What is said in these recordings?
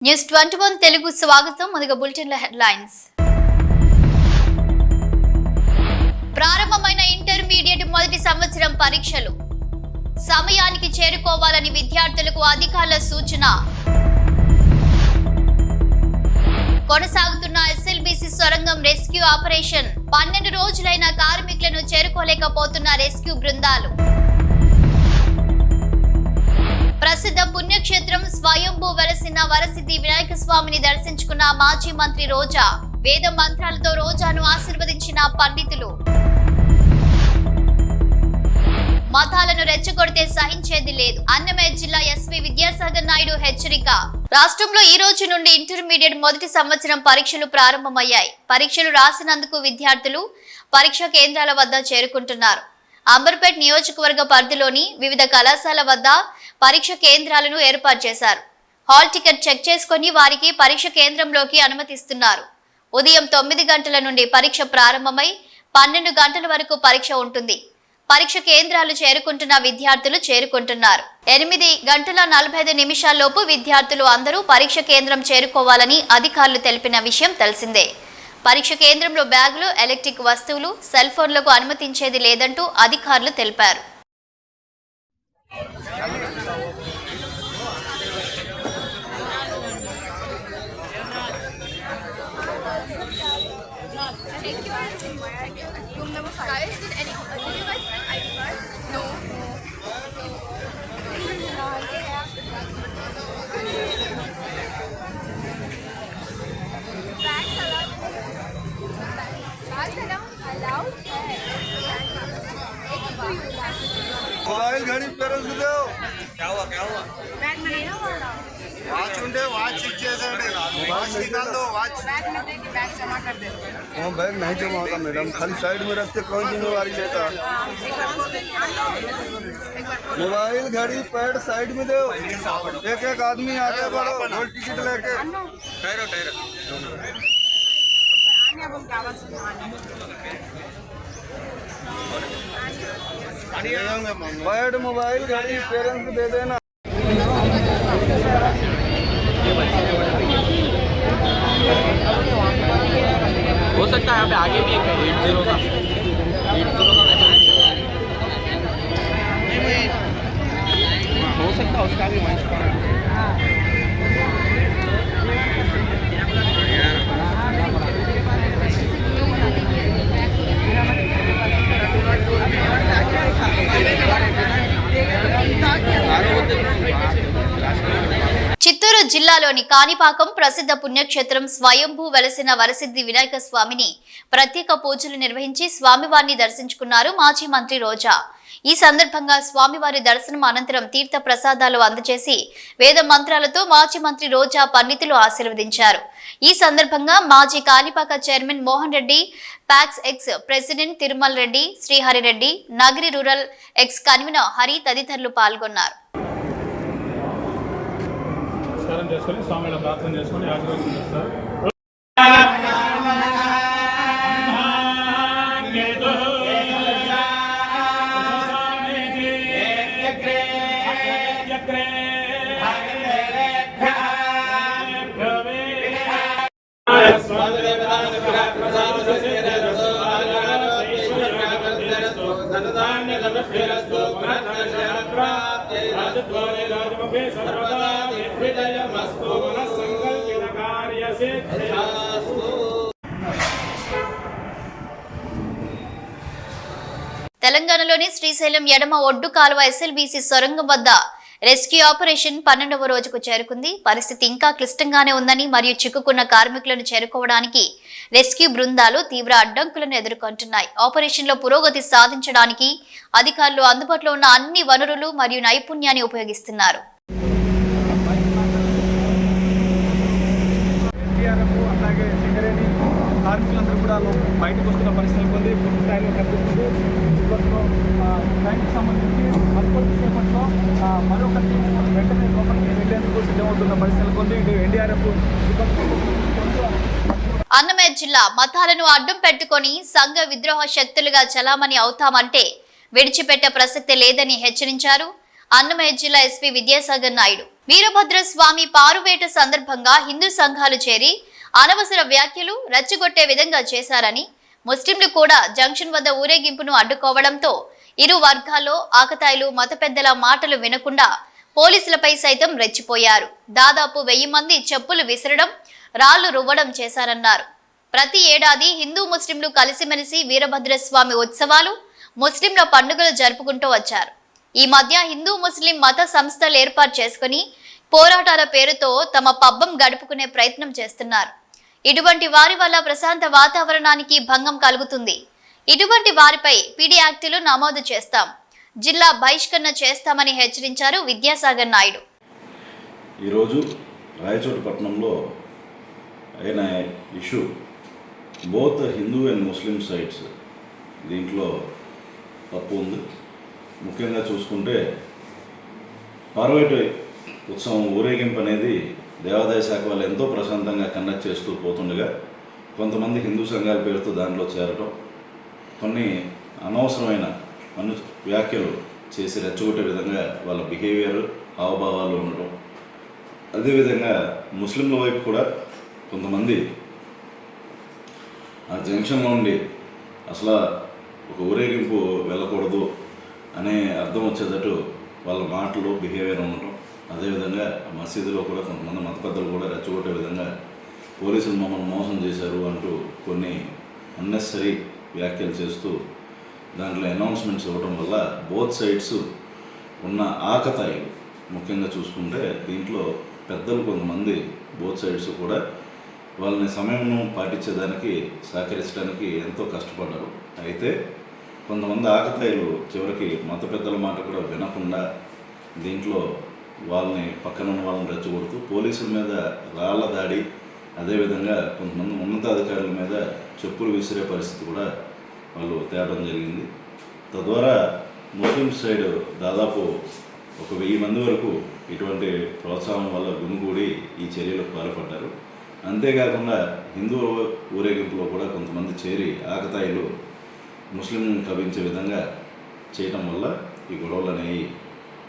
News 21 Telugu స్వాగతం. ముందుగా బులెటిన్ల headlines. ప్రారంభమైన ఇంటర్మీడియట్ మొదటి సంవత్సరం పరీక్షలు సమయానికి చేరుకోవాలని విద్యార్థులకు అధికారుల సూచన. కొనసాగుతున్న ఎస్ఎల్బీసీ సొరంగం రెస్క్యూ ఆపరేషన్ 12 రోజులైన కార్మికులను చేరుకోలేకపోతున్న రెస్క్యూ బృందాలు. ప్రసిద్ధ పుణ్యక్షేత్రం స్వయంభూ వెలసిన వరసిద్ధి వినాయక స్వామిని దర్శించుకున్న మాజీ మంత్రి రోజా. వేద మంత్రాలతో రోజాను ఆశీర్వదించిన పండితులు. మతాలను రెచ్చగొడితే సహించేది లేదు. అన్నమయ్య జిల్లా ఎస్వి విద్యాసాగర్ నాయుడు హెచ్చరిక. రాష్ట్రంలో ఈ రోజు నుండి ఇంటర్మీడియట్ మొదటి సంవత్సరం పరీక్షలు ప్రారంభమయ్యాయి. పరీక్షలు రాసినందుకు విద్యార్థులు పరీక్షా కేంద్రాల వద్ద చేరుకుంటున్నారు. అంబర్పేట్ నియోజకవర్గ పరిధిలోని వివిధ కళాశాల వద్ద పరీక్ష కేంద్రాలను ఏర్పాటు చేశారు. హాల్ టికెట్ చెక్ చేసుకుని వారికి పరీక్ష కేంద్రంలోకి అనుమతిస్తున్నారు. ఉదయం 9 గంటల నుండి పరీక్ష ప్రారంభమై 12 గంటల వరకు పరీక్ష ఉంటుంది. పరీక్ష కేంద్రాలు చేరుకుంటున్న విద్యార్థులు చేరుకుంటున్నారు. 8 గంటల 45 నిమిషాల్లోపు విద్యార్థులు అందరూ పరీక్ష కేంద్రం చేరుకోవాలని అధికారులు తెలిపిన విషయం తెలిసిందే. పరీక్ష కేంద్రంలో బ్యాగులు, ఎలక్ట్రిక్ వస్తువులు, సెల్ ఫోన్లకు అనుమతించేది లేదంటూ అధికారులు తెలిపారు. मोबाइल घड़ी पेरेंट्स दो क्या हुआ वॉच उंडे वॉच इच्छेसंడి वॉच निकाल दो वॉच बैग में दे के बैग जमा कर दे वो बैग नहीं जमा होता मैडम खाली साइड में रखते कौन जिम्मेवारी लेता मोबाइल घड़ी पैड साइड में दो एक एक आदमी आगे बढ़ो होल टिकट लेके ठहरो आने अब क्या आवाज पैड मोबाइल घड़ी पेरेंट्स को दे देना. हो सकता है यहाँ पे आगे भी एक 80 का हो सकता है उसका भी मंच पर చిత్తూరు జిల్లాలోని కాణిపాకం ప్రసిద్ధ పుణ్యక్షేత్రం స్వయంభూ వెలసిన వరసిద్ధి వినాయక స్వామిని ప్రత్యేక పూజలు నిర్వహించి స్వామివారిని దర్శించుకున్నారు మాజీ మంత్రి రోజా. ఈ సందర్భంగా స్వామివారి దర్శనం అనంతరం తీర్థ ప్రసాదాలు అందజేసి వేద మంత్రాలతో మాజీ మంత్రి రోజా పండితులు ఆశీర్వదించారు. ఈ సందర్భంగా మాజీ Kanipaka chairman Mohan Reddy, PACS ex president Tirumal Reddy, Srihari Reddy, Nagari rural ex convener Hari తదితరులు పాల్గొన్నారు. చేసుకొని స్వామిలో ప్రార్థన చేసుకొని ఆశీర్వాదం చేస్తారు. తెలంగాణలోని శ్రీశైలం ఎడమ ఒడ్డు కాలువ ఎస్ఎల్బీసీ సొరంగం వద్ద రెస్క్యూ ఆపరేషన్ 12వ రోజుకు చేరుకుంది. పరిస్థితి ఇంకా క్లిష్టంగానే ఉందని మరియు చిక్కుకున్న కార్మికులను చేరుకోవడానికి రెస్క్యూ బృందాలు తీవ్ర అడ్డంకులను ఎదుర్కొంటున్నాయి. ఆపరేషన్లో పురోగతి సాధించడానికి అధికారులు అందుబాటులో ఉన్న అన్ని వనరులు మరియు నైపుణ్యాన్ని ఉపయోగిస్తున్నారు. కార్మికులందరూ కూడా బయటకు వస్తున్న పరిస్థితులు ఉంది. పూర్తి స్థాయిలో కనిపిస్తుంది. ట్యాంక్కి సంబంధించి మరికొద్ది సేపట్లో మరొక వెంటనే లోపలికి వెళ్లేందుకు సిద్ధమవుతున్న పరిస్థితులు ఉంది. ఇటు ఎన్డీఆర్ఎఫ్ అన్నమయ్య జిల్లా మతాలను అడ్డం పెట్టుకొని సంఘ విద్రోహ శక్తులుగా చలామణి అవుతామంటే విడిచిపెట్టే ప్రసక్తే లేదని హెచ్చరించారు అన్నమయ్య జిల్లా ఎస్పీ విద్యాసాగర్ నాయుడు. వీరభద్రస్వామి పారువేట సందర్భంగా హిందూ సంఘాలు చేరి అనవసర వ్యాఖ్యలు రెచ్చగొట్టే విధంగా చేశారని, ముస్లింలు కూడా జంక్షన్ వద్ద ఊరేగింపును అడ్డుకోవడంతో ఇరు వర్గాల్లో ఆకతాయిలు మత పెద్దల మాటలు వినకుండా పోలీసులపై సైతం రెచ్చిపోయారు. దాదాపు 1000 మంది చెప్పులు విసరడం, రాళ్లు రువ్వడం చేశారన్నారు. ప్రతి ఏడాది హిందూ ముస్లింలు కలిసిమెలిసి వీరభద్రస్వామి ఉత్సవాలు, ముస్లింల పండుగలు జరుపుకుంటూ వచ్చారు. ఈ మధ్య హిందూ ముస్లిం మత సంస్థలు ఏర్పాటు చేసుకుని పోరాటాల పేరుతో తమ పబ్బం గడుపుకునే ప్రయత్నం చేస్తున్నారు. ఇటువంటి వారి వల్ల ప్రశాంత వాతావరణానికి భంగం కలుగుతుంది. ఇటువంటి వారిపై పీడీ యాక్టులు నమోదు చేస్తాం, జిల్లా బహిష్కరణ చేస్తామని హెచ్చరించారు విద్యాసాగర్ నాయుడు. ఈరోజు రాయచోటి పట్టణంలో అయిన issue both Hindu and Muslim sides దీంట్లో తప్పు ఉంది. ముఖ్యంగా చూసుకుంటే పార్వతి ఉత్సవం ఊరేగింపు అనేది దేవాదాయ శాఖ వాళ్ళు ఎంతో ప్రశాంతంగా కండక్ట్ చేస్తూ పోతుండగా కొంతమంది హిందూ సంఘాల పేరుతో దాంట్లో చేరటం, కొన్ని అనవసరమైన వ్యాఖ్యలు చేసి రెచ్చగొట్టే విధంగా వాళ్ళ బిహేవియర్, హావభావాలు ఉండటం, అదేవిధంగా ముస్లింల వైపు కూడా కొంతమంది ఆ జంక్షన్లో ఉండి అసలు ఒక ఊరేగింపు వెళ్ళకూడదు అనే అర్థం వచ్చేటట్టు వాళ్ళ మాటలు, బిహేవియర్ ఉండటం, అదేవిధంగా మసీదులో కూడా కొంతమంది మత పెద్దలు కూడా రెచ్చగొట్టే విధంగా పోలీసులు మమ్మల్ని మోసం చేశారు అంటూ కొన్ని అన్నెసరీ వ్యాఖ్యలు చేస్తూ దాంట్లో అనౌన్స్మెంట్స్ ఇవ్వడం వల్ల బోత్ సైడ్స్ ఉన్న ఆకతాయిలు ముఖ్యంగా చూసుకుంటే దీంట్లో పెద్దలు కొంతమంది బోత్ సైడ్స్ కూడా వాళ్ళని సమయం పాటించేదానికి సహకరించడానికి ఎంతో కష్టపడ్డారు. అయితే కొంతమంది ఆకతాయిలు చివరికి మత పెద్దల మాట కూడా వినకుండా దీంట్లో వాళ్ళని పక్కన ఉన్న వాళ్ళని రెచ్చగొడుతూ పోలీసుల మీద రాళ్ల దాడి, అదేవిధంగా కొంతమంది ఉన్నతాధికారుల మీద చెప్పులు విసిరే పరిస్థితి కూడా వాళ్ళు తేవడం జరిగింది. తద్వారా ముస్లిం సైడ్ దాదాపు ఒక 1000 మంది వరకు ఇటువంటి ప్రోత్సాహం వల్ల గుమిగూడి ఈ చర్యలకు పాల్పడ్డారు. అంతేకాకుండా హిందూ ఊరేగింపులో కూడా కొంతమంది చేరి ఆకతాయిలు ముస్లింలను కవించే విధంగా చేయడం వల్ల ఈ గొడవలు అనేవి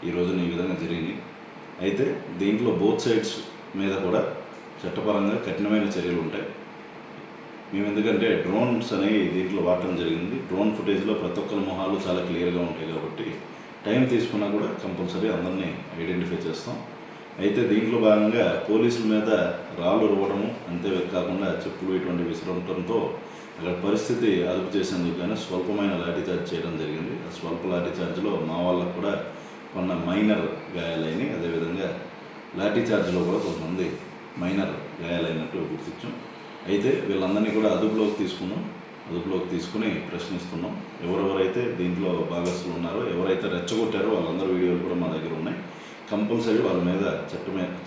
ఈ రోజున ఈ విధంగా జరిగినాయి. అయితే దీంట్లో బోత్ సైడ్స్ మీద కూడా చట్టపరంగా కఠినమైన చర్యలు ఉంటాయి. మేము ఎందుకంటే డ్రోన్స్ అనేవి దీంట్లో వాడటం జరిగింది. డ్రోన్ ఫుటేజ్లో ప్రతి ఒక్కరి మొహాలు చాలా క్లియర్గా ఉంటాయి కాబట్టి టైం తీసుకున్నా కూడా కంపల్సరీ అందరినీ ఐడెంటిఫై చేస్తాం. అయితే దీంట్లో భాగంగా పోలీసుల మీద రాళ్ళు రువ్వడము, అంతేకాకుండా చెప్పులు ఇటువంటి విసరడంతో అక్కడ పరిస్థితి అదుపు చేసేందుకు కానీ స్వల్పమైన లాఠీచార్జ్ చేయడం జరిగింది. ఆ స్వల్ప లాఠీచార్జ్లో మా వాళ్ళకు కూడా కొన్న మైనర్ గాయాలైనవి, అదేవిధంగా లాఠీచార్జ్లో కూడా కొంతమంది మైనర్ గాయాలైనట్టు గుర్తించాం. అయితే వీళ్ళందరినీ కూడా అదుపులోకి తీసుకుని ప్రశ్నిస్తున్నాం. ఎవరెవరైతే దీంట్లో భాగస్తులు ఉన్నారో, ఎవరైతే రెచ్చగొట్టారో వాళ్ళందరూ వీడియోలు కూడా మా దగ్గర ఉన్నాయి. కంపల్సరీ వాళ్ళ మీద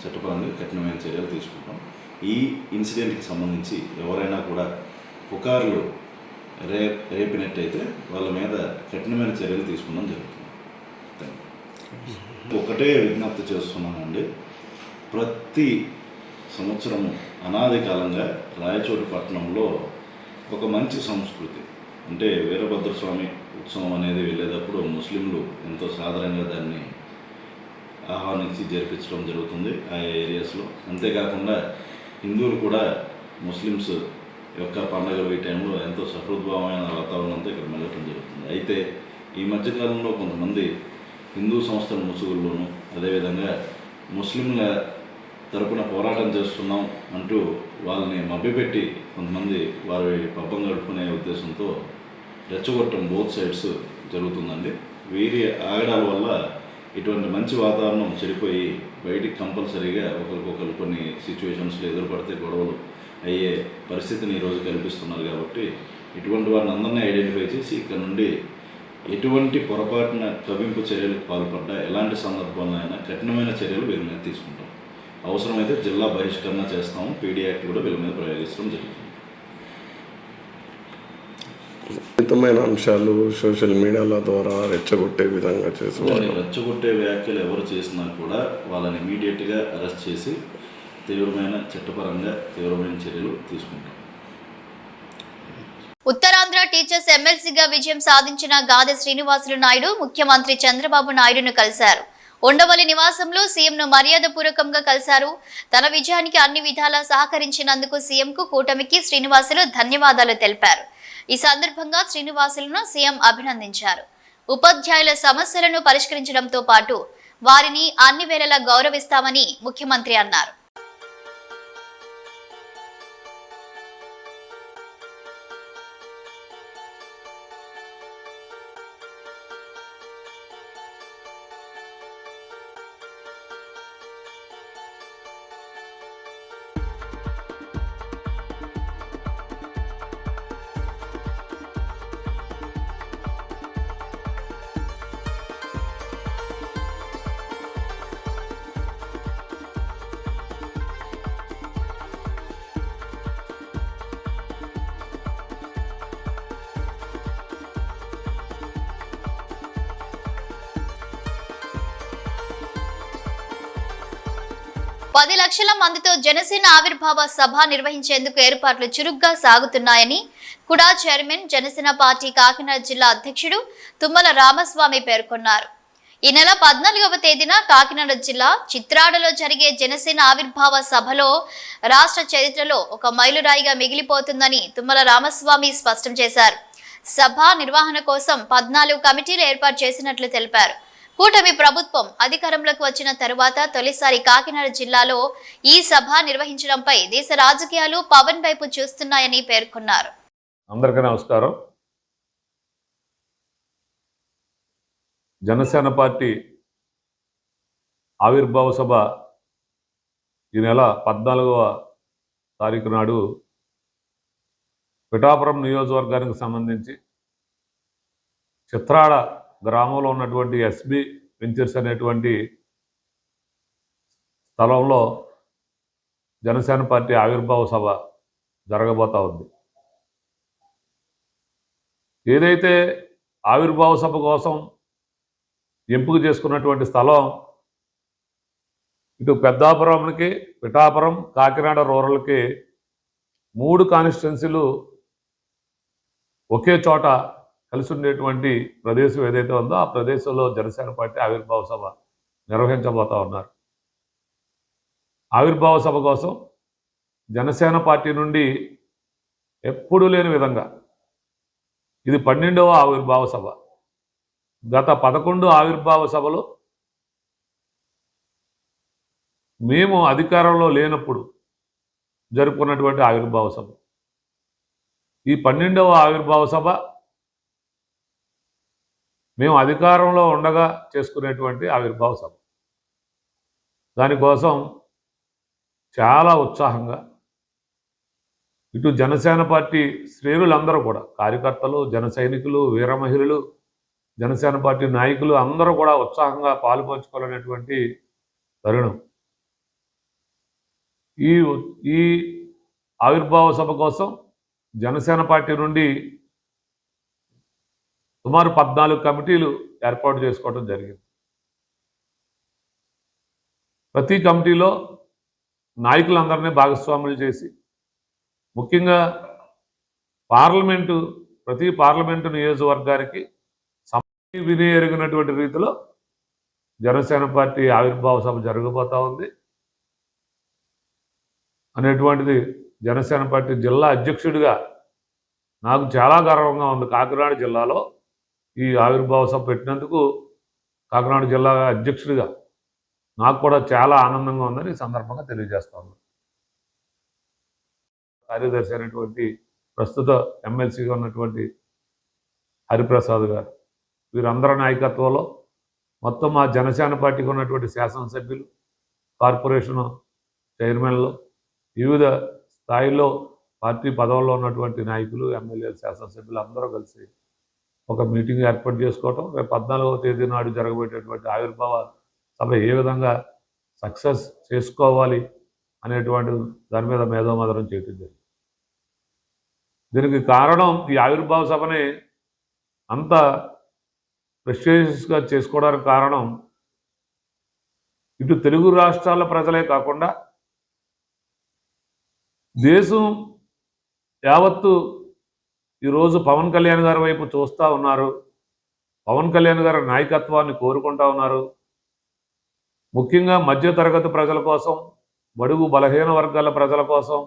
చట్టపరంగా కఠినమైన చర్యలు తీసుకుంటాం. ఈ ఇన్సిడెంట్కి సంబంధించి ఎవరైనా కూడా పుకార్లు రేపినట్టయితే వాళ్ళ మీద కఠినమైన చర్యలు తీసుకోవడం జరుగుతుంది. ఒకటే విజ్ఞప్తి చేస్తున్నానండి, ప్రతి సంవత్సరము అనాది కాలంగా రాయచోటి పట్టణంలో ఒక మంచి సంస్కృతి అంటే వీరభద్రస్వామి ఉత్సవం అనేది వెళ్ళేటప్పుడు ముస్లింలు ఎంతో సాధారణంగా దాన్ని ఆహ్వానించి జరిపించడం జరుగుతుంది ఆ ఏరియాస్లో. అంతేకాకుండా హిందువులు కూడా ముస్లిమ్స్ యొక్క పండుగలు ఈ టైంలో ఎంతో సహృద్భావమైన వాతావరణంతో ఇక్కడ మెలగటం జరుగుతుంది. అయితే ఈ మధ్యకాలంలో కొంతమంది హిందూ సంస్థల ముసుగుల్లోనూ, అదేవిధంగా ముస్లింల తరపున పోరాటం చేస్తున్నాం అంటూ వాళ్ళని మభ్యపెట్టి కొంతమంది వారి పబ్బం గడుపుకునే ఉద్దేశంతో రెచ్చగొట్టడం బోత్ సైడ్స్ జరుగుతుందండి. వీరి ఆగడాల వల్ల ఇటువంటి మంచి వాతావరణం చెడిపోయి బయటికి కంపల్సరీగా ఒకరికొకరు కొన్ని సిచ్యువేషన్స్లో ఎదురుపడితే గొడవలు అయ్యే పరిస్థితిని ఈరోజు కల్పిస్తున్నారు. కాబట్టి ఇటువంటి వారిని అందరినీ ఐడెంటిఫై చేసి ఇక్కడ నుండి ఎటువంటి పొరపాటున కవింపు చర్యలకు పాల్పడ్డా ఎలాంటి సందర్భంలో అయినా కఠినమైన చర్యలు వీరి మీద తీసుకుంటాం. అవసరమైతే జిల్లా బహిష్కరణ చేస్తాము, పీడీ యాక్ట్ కూడా వీళ్ళ మీద ప్రయోగిస్తడం జరుగుతుంది. మితమైన అంశాలు సోషల్ మీడియాల ద్వారా రెచ్చగొట్టే విధంగా చేస్తున్నారు. రెచ్చగొట్టే వ్యాఖ్యలు ఎవరు చేసినా కూడా వాళ్ళని ఇమీడియట్గా అరెస్ట్ చేసి చట్టపరంగా తీవ్రమైన చర్యలు తీసుకుంటాం. ఉత్తరాంధ్ర టీచర్స్ ఎమ్మెల్సీగా విజయం సాధించిన గాదె శ్రీనివాసులు నాయుడు ముఖ్యమంత్రి చంద్రబాబు నాయుడును కలిశారు. ఉండవల్లి నివాసంలో సీఎంను మర్యాదపూర్వకంగా కలిశారు. తన విజయానికి అన్ని విధాలా సహకరించినందుకు సీఎంకు కూటమికి శ్రీనివాసులు ధన్యవాదాలు తెలిపారు. ఈ సందర్భంగా శ్రీనివాసులను సీఎం అభినందించారు. ఉపాధ్యాయుల సమస్యలను పరిష్కరించడంతో పాటు వారిని అన్ని వేళలా గౌరవిస్తామని ముఖ్యమంత్రి అన్నారు. పది లక్షల మందితో జనసేన ఆవిర్భావ సభ నిర్వహించేందుకు ఏర్పాట్లు చురుగ్గా సాగుతున్నాయని కుడా చైర్మన్ జనసేన పార్టీ కాకినాడ జిల్లా అధ్యక్షుడు తుమ్మల రామస్వామి పేర్కొన్నారు. ఈ నెల 14వ తేదీన కాకినాడ జిల్లా చిత్రాడలో జరిగే జనసేన ఆవిర్భావ సభలో రాష్ట్ర చరిత్రలో ఒక మైలురాయిగా మిగిలిపోతుందని తుమ్మల రామస్వామి స్పష్టం చేశారు. సభ నిర్వహణ కోసం 14 కమిటీలు ఏర్పాటు చేసినట్లు తెలిపారు. కూటమి ప్రభుత్వం అధికారంలోకి వచ్చిన తరువాత తొలిసారి కాకినాడ జిల్లాలో ఈ సభ నిర్వహించడంపై దేశ రాజకీయాలు పవన్ వైపు చూస్తున్నాయని పేర్కొన్నారు. అందరికీ నమస్కారం. జనసేన పార్టీ ఆవిర్భావ సభ ఈ నెల 14వ తారీఖు నాడు పిఠాపురం నియోజకవర్గానికి సంబంధించి చిత్రాడ గ్రామంలో ఉన్నటువంటి ఎస్బి వెంచర్స్ అనేటువంటి స్థలంలో జనసేన పార్టీ ఆవిర్భావ సభ జరగబోతా ఉంది. ఏదైతే ఆవిర్భావ సభ కోసం ఎంపిక చేసుకున్నటువంటి స్థలం ఇటు పెద్దాపురంకి, పిఠాపురం, కాకినాడ రూరల్కి 3 కాన్స్టిట్యున్సీలు ఒకే చోట కలిసి ఉండేటువంటి ప్రదేశం ఏదైతే ఉందో ఆ ప్రదేశంలో జనసేన పార్టీ ఆవిర్భావ సభ నిర్వహించబోతా ఉన్నారు. ఆవిర్భావ సభ కోసం జనసేన పార్టీ నుండి ఎప్పుడూ లేని విధంగా ఇది 12వ ఆవిర్భావ సభ. గత 11 ఆవిర్భావ సభలు మేము అధికారంలో లేనప్పుడు జరుపుకున్నటువంటి ఆవిర్భావ సభ. ఈ 12వ ఆవిర్భావ సభ మేము అధికారంలో ఉండగా చేసుకునేటువంటి ఆవిర్భావ సభ. దానికోసం చాలా ఉత్సాహంగా ఇటు జనసేన పార్టీ శ్రేణులందరూ కూడా, కార్యకర్తలు, జన సైనికులు, వీర మహిళలు, జనసేన పార్టీ నాయకులు అందరూ కూడా ఉత్సాహంగా పాలుపంచుకోవాలనేటువంటి తరుణం. ఈ ఆవిర్భావ సభ కోసం జనసేన పార్టీ నుండి సుమారు 14 కమిటీలు ఏర్పాటు చేసుకోవడం జరిగింది. ప్రతి కమిటీలో నాయకులందరినీ భాగస్వాములు చేసి, ముఖ్యంగా ప్రతి పార్లమెంటు నియోజకవర్గానికి వినియోగినటువంటి రీతిలో జనసేన పార్టీ ఆవిర్భావ సభ జరగబోతా ఉంది అనేటువంటిది జనసేన పార్టీ జిల్లా అధ్యక్షుడిగా నాకు చాలా గర్వంగా ఉంది. కాకినాడ జిల్లాలో ఈ ఆవిర్భావ సభ పెట్టినందుకు కాకినాడ జిల్లా అధ్యక్షుడిగా నాకు కూడా చాలా ఆనందంగా ఉందని ఈ సందర్భంగా తెలియజేస్తాను. కార్యదర్శి అయినటువంటి ప్రస్తుత ఎమ్మెల్సీగా ఉన్నటువంటి హరిప్రసాద్ గారు, వీరందరి నాయకత్వంలో మొత్తం మా జనసేన పార్టీకి ఉన్నటువంటి శాసనసభ్యులు, కార్పొరేషన్ చైర్మన్లు, వివిధ స్థాయిలో పార్టీ పదవుల్లో ఉన్నటువంటి నాయకులు, ఎమ్మెల్యేలు, శాసనసభ్యులు అందరూ కలిసి ఒక మీటింగ్ ఏర్పాటు చేసుకోవటం, రేపు 14వ తేదీ నాడు జరగబోయేటటువంటి ఆవిర్భావ సభ ఏ విధంగా సక్సెస్ చేసుకోవాలి అనేటువంటి దాని మీద మేధోమథనం చేయటం జరిగింది. దీనికి కారణం ఈ ఆవిర్భావ సభని అంత ప్రెస్టీజియస్గా చేసుకోవడానికి కారణం ఇటు తెలుగు రాష్ట్రాల ప్రజలే కాకుండా దేశం యావత్తు ఈరోజు పవన్ కళ్యాణ్ గారి వైపు చూస్తూ ఉన్నారు. పవన్ కళ్యాణ్ గారి నాయకత్వాన్ని కోరుకుంటా ఉన్నారు. ముఖ్యంగా మధ్యతరగతి ప్రజల కోసం, బడుగు బలహీన వర్గాల ప్రజల కోసం,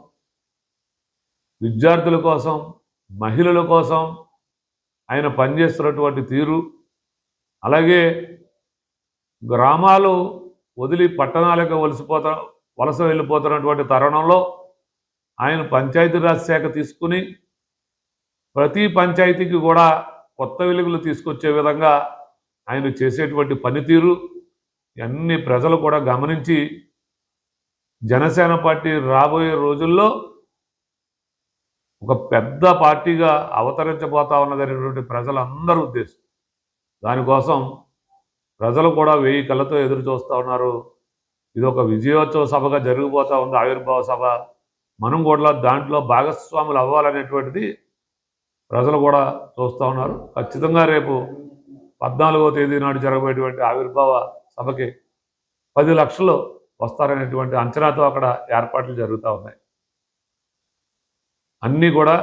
విద్యార్థుల కోసం, మహిళల కోసం ఆయన పనిచేస్తున్నటువంటి తీరు, అలాగే గ్రామాలు వదిలి పట్టణాలకు వలస వెళ్ళిపోతున్నటువంటి తరుణంలో ఆయన పంచాయతీరాజ్ శాఖ తీసుకుని ప్రతి పంచాయతీకి కూడా కొత్త వెలుగులు తీసుకొచ్చే విధంగా ఆయన చేసేటువంటి పనితీరు అన్ని ప్రజలు కూడా గమనించి జనసేన పార్టీ రాబోయే రోజుల్లో ఒక పెద్ద పార్టీగా అవతరించబోతా ఉన్నదనేటువంటి ప్రజలందరూ ఉద్దేశం. దానికోసం ప్రజలు కూడా 1000 కళ్ళతో ఎదురు చూస్తూ ఉన్నారు. ఇది ఒక విజయోత్సవ సభగా జరిగిపోతూ ఉంది, ఆవిర్భావ సభ. మనం కూడా దాంట్లో భాగస్వాములు అవ్వాలనేటువంటిది ప్రజలు కూడా చూస్తూ ఉన్నారు. ఖచ్చితంగా రేపు 14వ తేదీ నాడు జరగబోయేటువంటి ఆవిర్భావ సభకి 10 లక్షలు వస్తారనేటువంటి అంచనాతో అక్కడ ఏర్పాట్లు జరుగుతూ ఉన్నాయి. అన్నీ కూడా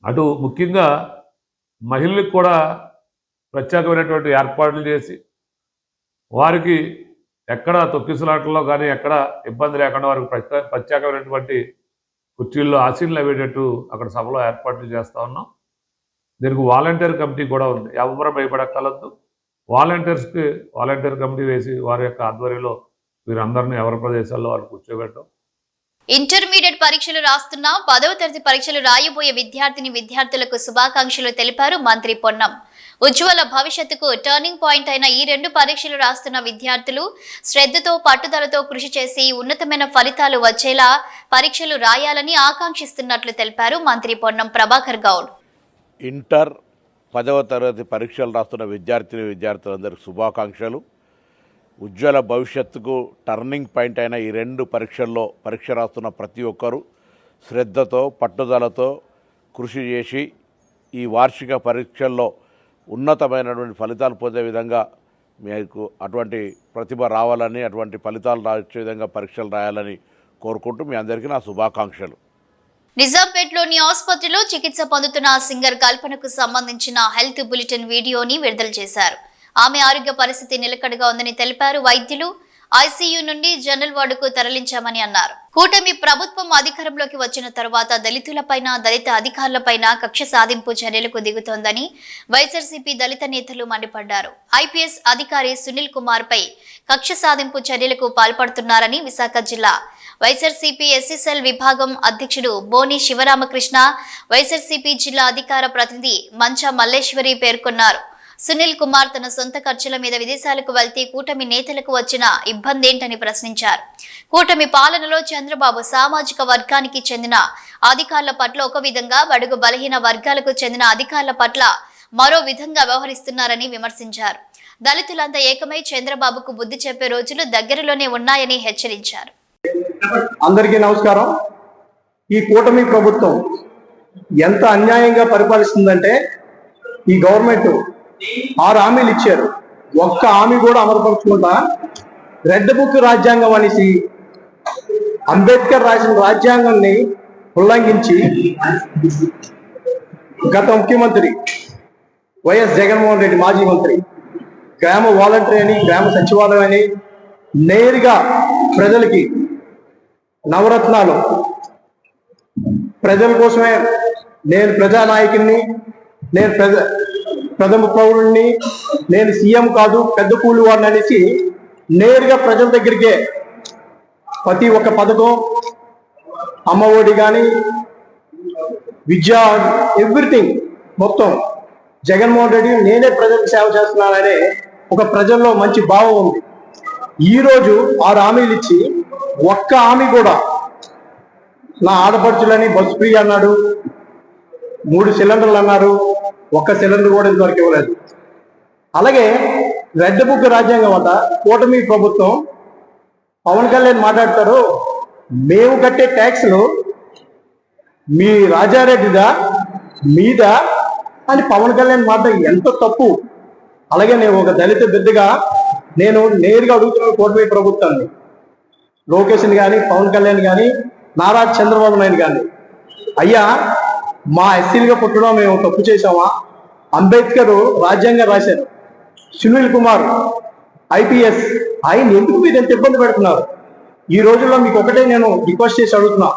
అటు ముఖ్యంగా మహిళలకు కూడా ప్రత్యేకమైనటువంటి ఏర్పాట్లు చేసి వారికి ఎక్కడ తొక్కిసలాటల్లో కానీ ఎక్కడ ఇబ్బంది లేకుండా వారికి ప్రత్యేకమైనటువంటి కుర్చీల్లో ఆసీనులు అయ్యేటట్టు అక్కడ సభలో ఏర్పాట్లు చేస్తూ ఉన్నాం. దీనికి వాలంటీర్ కమిటీ కూడా ఉంది. ఎవరు భయపడక్కర్లేదు. వాలంటీర్ కమిటీ వేసి వారి యొక్క ఆధ్వర్యంలో వీరందరినీ ఎవరి ప్రదేశాల్లో వాళ్ళు కూర్చోబెట్టడం. ఇంటర్మీడియట్ పరీక్షలు రాస్తున్న 10వ తరగతి పరీక్షలు రాయబోయే విద్యార్థులకు శుభాకాంక్షలు తెలిపారు మంత్రి పొన్నం. ఉజ్వల భవిష్యత్తుకు టర్నింగ్ పాయింట్ అయిన ఈ 2 పరీక్షలు రాస్తున్న విద్యార్థులు శ్రద్ధతో పట్టుదలతో కృషి చేసి ఉన్నతమైన ఫలితాలు వచ్చేలా పరీక్షలు రాయాలని ఆకాంక్షిస్తున్నట్లు తెలిపారు మంత్రి పొన్నం ప్రభాకర్ గౌడ్. ఇంటర్ 10వ తరగతి పరీక్షలు రాస్తున్న విద్యార్థులందరికీ శుభాకాంక్షలు. ఉజ్వల భవిష్యత్తుకు టర్నింగ్ పాయింట్ అయిన ఈ 2 పరీక్షల్లో పరీక్ష రాస్తున్న ప్రతి ఒక్కరూ శ్రద్ధతో పట్టుదలతో కృషి చేసి ఈ వార్షిక పరీక్షల్లో ఉన్నతమైనటువంటి ఫలితాలు పొందే విధంగా మీకు అటువంటి ప్రతిభ రావాలని, అటువంటి ఫలితాలు రాసే విధంగా పరీక్షలు రాయాలని కోరుకుంటూ మీ అందరికీ నా శుభాకాంక్షలు. నిజాంపేట్లోని ఆసుపత్రిలో చికిత్స పొందుతున్న సింగర్ కల్పనకు సంబంధించిన హెల్త్ బులెటిన్ వీడియోని విడుదల చేశారు. ఆమె ఆరోగ్య పరిస్థితి నిలకడగా ఉందని తెలిపారు. వైద్యులు ఐసీయూ నుండి జనరల్ వార్డుకు తరలించామని అన్నారు. కూటమి ప్రభుత్వం అధికారంలోకి వచ్చిన తర్వాత దళితులపైన, దళిత అధికారులపైన కక్ష సాధింపు చర్యలకు దిగుతోందని వైఎస్ఆర్సీపీ దళిత నేతలు మండిపడ్డారు. ఐపీఎస్ అధికారి సునీల్ కుమార్ పై కక్ష సాధింపు చర్యలకు పాల్పడుతున్నారని విశాఖ జిల్లా వైఎస్ఆర్సీపీ ఎస్ఎస్ఎల్ విభాగం అధ్యక్షుడు బోని శివరామకృష్ణ, వైఎస్ఆర్సీపీ జిల్లా అధికార ప్రతినిధి మంచా మల్లేశ్వరి పేర్కొన్నారు. సునీల్ కుమార్ తన సొంత ఖర్చుల మీద విదేశాలకు వెళ్తే కూటమి నేతలకు వచ్చిన ఇబ్బంది ఏంటని ప్రశ్నించారు. కూటమి పాలనలో చంద్రబాబు సామాజిక వర్గానికి చెందిన అధికారుల పట్ల ఒక విధంగా, బడుగు బలహీన వర్గాలకు చెందిన అధికారుల పట్ల మరో విధంగా వ్యవహరిస్తున్నారని విమర్శించారు. దళితులంతా ఏకమై చంద్రబాబుకు బుద్ధి చెప్పే రోజులు దగ్గరలోనే ఉన్నాయని హెచ్చరించారు. అందరికీ నమస్కారం. ఈ కూటమి ప్రభుత్వం ఎంత అన్యాయంగా పరిపాలిస్తుందంటే, ఈ గవర్నమెంట్ 6 హామీలు ఇచ్చారు, ఒక్క హామీ కూడా అమలుపరచకుండా రెడ్ బుక్ రాజ్యాంగం అనేసి అంబేద్కర్ రాసిన రాజ్యాంగాన్ని ఉల్లంఘించి గత ముఖ్యమంత్రి వైఎస్ జగన్మోహన్ రెడ్డి, మాజీ మంత్రి, గ్రామ వాలంటరీ అని, గ్రామ సచివాలయం అని నేరుగా ప్రజలకి నవరత్నాలు, ప్రజల కోసమే నేను ప్రజానాయకుడిని, నేను ప్రథమ పౌరుణ్ణి, నేను సీఎం కాదు పెద్ద కూలి వాడిని అనేసి నేరుగా ప్రజల దగ్గరికే ప్రతి ఒక్క పథకం, అమ్మఒడి కానీ, విద్య, ఎవ్రీథింగ్ మొత్తం జగన్మోహన్ రెడ్డి నేనే ప్రజలకు సేవ చేస్తున్నాననే ఒక ప్రజల్లో మంచి భావం ఉంది. ఈరోజు 6 హామీలు ఇచ్చి ఒక్క హామీ కూడా, నా ఆడపడుచులని బస్సు ఫ్రీ అన్నాడు, 3 సిలిండర్లు అన్నారు, ఒక్క సిలిండర్ కూడా ఇంతవరకు ఇవ్వలేదు. అలాగే రెడ్ బుక్ రాజ్యాంగం వద్ద కూటమి ప్రభుత్వం పవన్ కళ్యాణ్ మాట్లాడతారు, మేము కట్టే ట్యాక్స్లు మీ రాజారెడ్డిదా మీద అని పవన్ కళ్యాణ్ మాట ఎంత తప్పు. అలాగే నేను ఒక దళిత బిడ్డగా నేను నేరుగా అడుగుతున్నాను కూటమి ప్రభుత్వాన్ని, లోకేష్ని కానీ, పవన్ కళ్యాణ్ కానీ, నారా చంద్రబాబు నాయుడు కానీ, అయ్యా మా ఎస్సీలుగా పుట్టడం మేము తప్పు చేసామా? అంబేద్కర్ రాజ్యాంగం రాశారు, సునీల్ కుమార్ ఐపీఎస్ ఆయన ఎందుకు మీరు ఎంత ఇబ్బంది పెడుతున్నారు? ఈ రోజుల్లో మీకు ఒకటే నేను రిక్వెస్ట్ చేసి అడుగుతున్నా,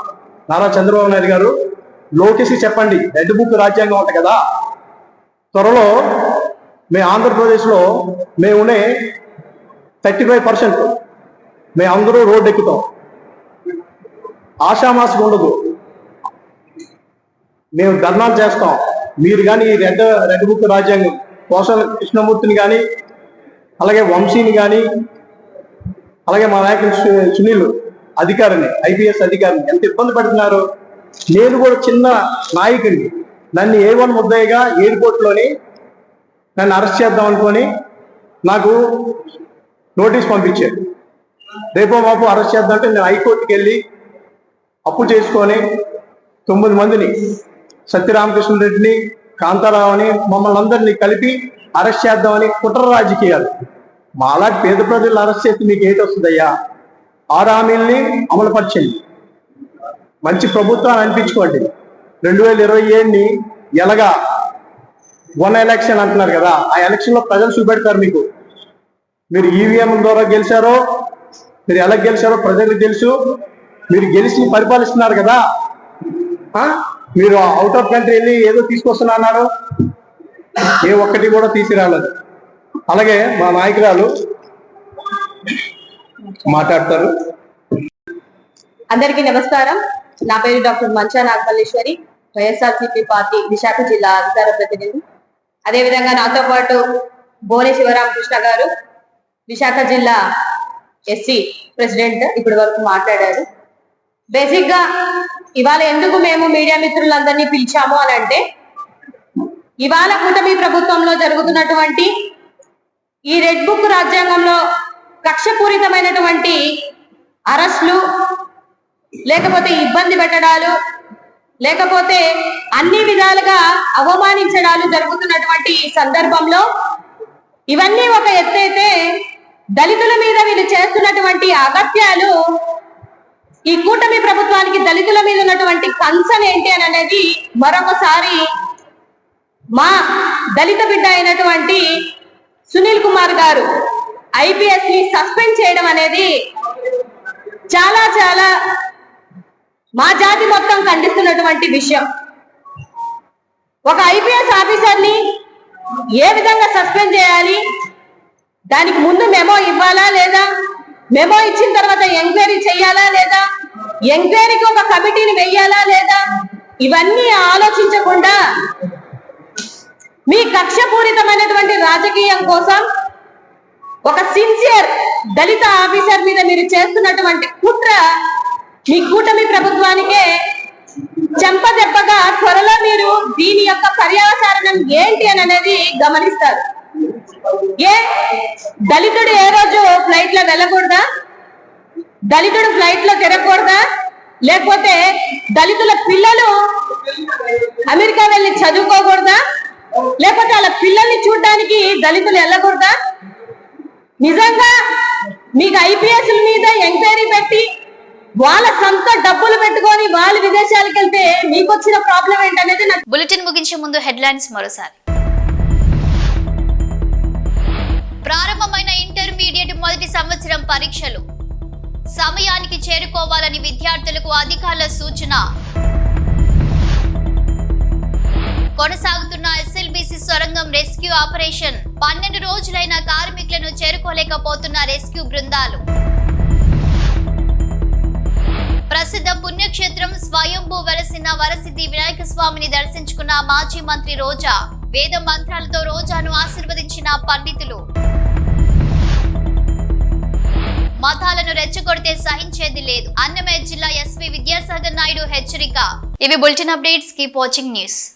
నారా చంద్రబాబు నాయుడు గారు, లోకేష్కి చెప్పండి, రెడ్ బుక్ రాజ్యాంగం ఉంది కదా, త్వరలో మేము ఆంధ్రప్రదేశ్లో మేమునే 35% మేము అందరూ రోడ్డు ఎక్కుతాం. ఆషామాసిగా ఉండదు, మేము ధర్నాలు చేస్తాం. మీరు కానీ ఈ రెడ్ బుక్ రాజ్యాంగం కోసల కృష్ణమూర్తిని కానీ, అలాగే వంశీని కానీ, అలాగే మా నాయకులు సునీల్ అధికారిని, IPS అధికారిని ఎంత ఇబ్బంది పెడుతున్నారు. నేను కూడా చిన్న నాయకుడిని, నన్ను A1 ముద్దాయిగా ఎయిర్పోర్ట్లోని నన్ను అరెస్ట్ చేద్దాం అనుకొని నాకు నోటీస్ పంపించారు. రేపో మాపు అరెస్ట్ చేద్దామంటే నేను హైకోర్టుకి వెళ్ళి అప్పు చేసుకొని 9 మందిని, సత్యరామకృష్ణ రెడ్డిని, కాంతారావుని, మమ్మల్ని అందరినీ కలిపి అరెస్ట్ చేద్దామని కుట్ర రాజకీయాలు. మాలాంటి పేద ప్రజలు అరెస్ట్ చేసి మీకు ఏంటి వస్తుందయ్యా? 6 హామీల్ని అమలుపరచండి, మంచి ప్రభుత్వాన్ని అనిపించుకోండి. 2027ని ఎలాగా 1 ఎలక్షన్ అంటున్నారు కదా, ఆ ఎలక్షన్లో ప్రజలు చూపెడతారు మీకు. మీరు EVM ద్వారా గెలిచారో, మీరు ఎలా గెలిచారో ప్రజలకు తెలుసు. మీరు గెలిచి పరిపాలిస్తున్నారు కదా, మీరు అవుట్ ఆఫ్ కంట్రీ వెళ్ళి ఏదో తీసుకొస్తున్నారు, ఏ ఒక్కటి కూడా తీసుకురాలేదు. అలాగే మా నాయకురాలు మాట్లాడతారు. అందరికీ నమస్కారం. నా పేరు డాక్టర్ మంచా నాగమల్లేశ్వరి, వైఎస్ఆర్సీపీ పార్టీ విశాఖ జిల్లా అధికార ప్రతినిధి. అదేవిధంగా నాతో పాటు బోనే శివరామకృష్ణ గారు, విశాఖ జిల్లా SC ప్రెసిడెంట్, ఇప్పటి వరకు మాట్లాడారు. బేసిక్ గా ఇవాళ ఎందుకు మేము మీడియా మిత్రులందరినీ పిలిచాము అని అంటే, ఇవాళ కూటమి ప్రభుత్వంలో జరుగుతున్నటువంటి ఈ రెడ్ బుక్ రాజ్యాంగంలో కక్షపూరితమైనటువంటి అరెస్టులు, లేకపోతే ఇబ్బంది పెట్టడాలు, లేకపోతే అన్ని విధాలుగా అవమానించడాలు జరుగుతున్నటువంటి సందర్భంలో ఇవన్నీ ఒక ఎత్తైతే, దళితుల మీద వీళ్ళు చేస్తున్నటువంటి అగత్యాలు, ఈ కూటమి ప్రభుత్వానికి దళితుల మీద ఉన్నటువంటి కన్సర్న్ ఏంటి అని అనేది మరొకసారి మా దళిత బిడ్డ అయినటువంటి సునీల్ కుమార్ గారు IPS ని సస్పెండ్ చేయడం అనేది చాలా చాలా మా జాతి మొత్తం ఖండిస్తున్నటువంటి విషయం. ఒక IPS ఆఫీసర్ని ఏ విధంగా సస్పెండ్ చేయాలి, దానికి ముందు మెమో ఇవ్వాలా లేదా, మెమో ఇచ్చిన తర్వాత ఎంక్వైరీ చేయాలా లేదా, ఎంక్వైరీకి ఒక కమిటీని వెయ్యాలా లేదా, ఇవన్నీ ఆలోచించకుండా మీ కక్షపూరితమైనటువంటి రాజకీయం కోసం ఒక సిన్సియర్ దళిత ఆఫీసర్ మీద మీరు చేస్తున్నటువంటి కుట్ర మీ కూటమి ప్రభుత్వానికే చెంపదెబ్బగా త్వరలో మీరు దీని యొక్క పర్యవసానం ఏంటి అని అనేది గమనిస్తారు. దళితుడు ఏ రోజు ఫ్లైట్ లో వెళ్ళకూడదా? దళితుడు ఫ్లైట్ లో తిరగకూడదా? లేకపోతే దళితుల పిల్లలు అమెరికా వెళ్ళి చదువుకోకూడదా? లేకపోతే వాళ్ళ పిల్లల్ని చూడడానికి దళితులు వెళ్ళకూడదా? నిజంగా మీకు IPS మీద ఎంక్వైరీ పెట్టి వాళ్ళ సొంత డబ్బులు పెట్టుకొని వాళ్ళు విదేశాలకు వెళ్తే మీకు వచ్చిన ప్రాబ్లం ఏంటనేది నాకు. బులెటిన్ ముగించే ముందు హెడ్లైన్స్ మరోసారి. ప్రారంభమైన ఇంటర్మీడియట్ మొదటి సంవత్సరం పరీక్షలు సమయానికి చేరుకోవాలని విద్యార్థులకు అధికారుల సూచన. కొనసాగుతున్న SLBC సొరంగం రెస్క్యూ ఆపరేషన్. 12 రోజులైన కార్మికులను చేరుకోలేకపోతున్న రెస్క్యూ బృందాలు. ప్రసిద్ధ పుణ్యక్షేత్రం స్వయంభూ వెలసిన వరసిద్ధి వినాయక స్వామిని దర్శించుకున్న మాజీ మంత్రి రోజా. వేద మంత్రాలతో రోజాను ఆశీర్వదించిన పండితులు. మతాలను రెచ్చగొడితే సహించేది లేదు, అన్నమయ్య జిల్లా SV విద్యాసాగర్ నాయుడు హెచ్చరిక. ఇవి bulletin updates. Keep watching news.